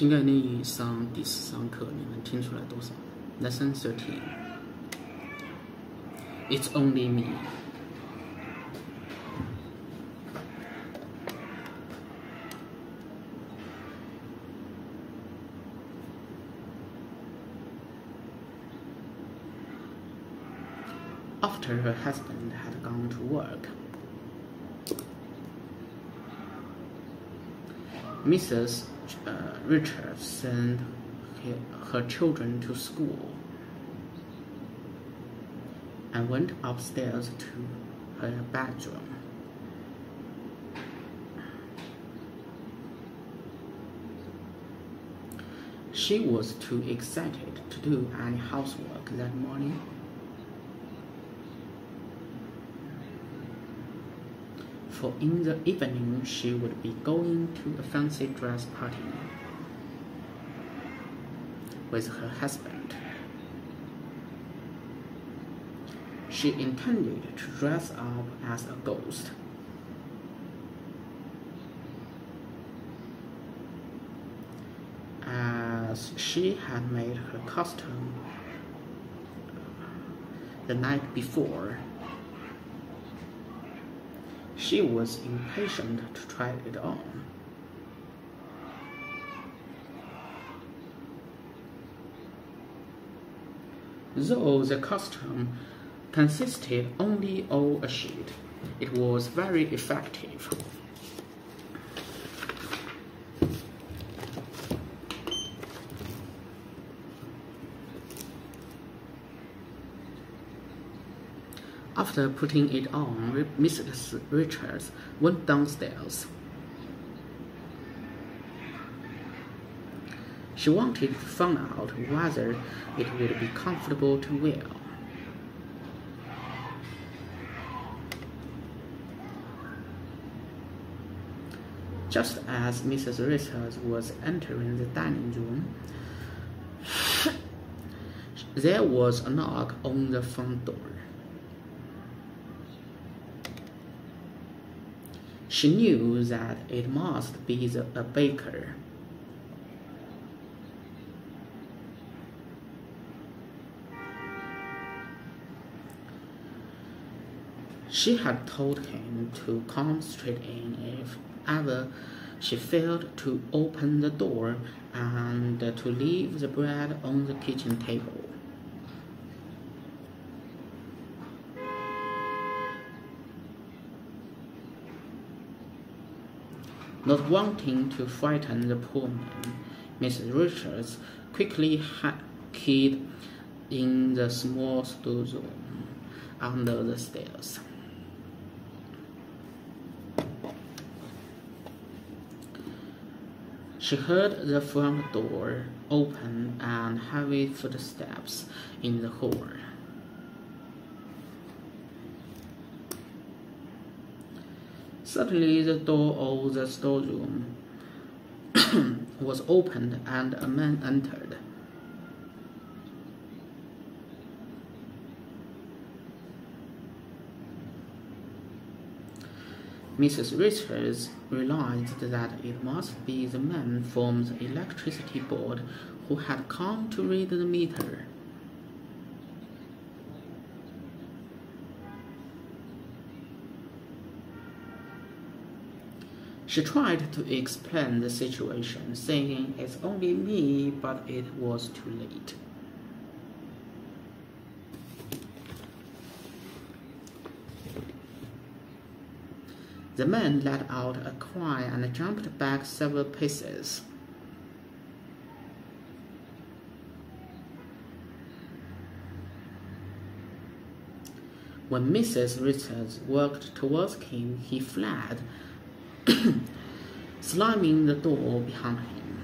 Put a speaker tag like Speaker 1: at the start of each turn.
Speaker 1: 新概念上第13课，你们听出来多少 ？Lesson 13. It's only me. After her husband had gone to work, Mrs. Richards sent her children to school and went upstairs to her bedroom. She was too excited to do any housework that morning. For in the evening she would be going to a fancy dress party with her husband. She intended to dress up as a ghost. As she had made her costume the night before, she was impatient to try it on. Though the costume consisted only of a sheet, it was very effective. After putting it on, Mrs. Richards went downstairs. She wanted to find out whether it would be comfortable to wear. Just as Mrs. Richards was entering the dining room, there was a knock on the front door. She knew that it must be a baker. She had told him to come straight in if ever she failed to open the door and to leave the bread on the kitchen table. Not wanting to frighten the poor man, Mrs. Richards quickly hid in the small storeroom under the stairs. She heard the front door open and heavy footsteps in the hall. Suddenly the door of the storeroom was opened and a man entered. Mrs. Richards realized that it must be the man from the electricity board who had come to read the meter. She tried to explain the situation, saying it's only me, but it was too late. The man let out a cry and jumped back several paces. When Mrs. Richards walked towards him, he fled, slamming the door behind him.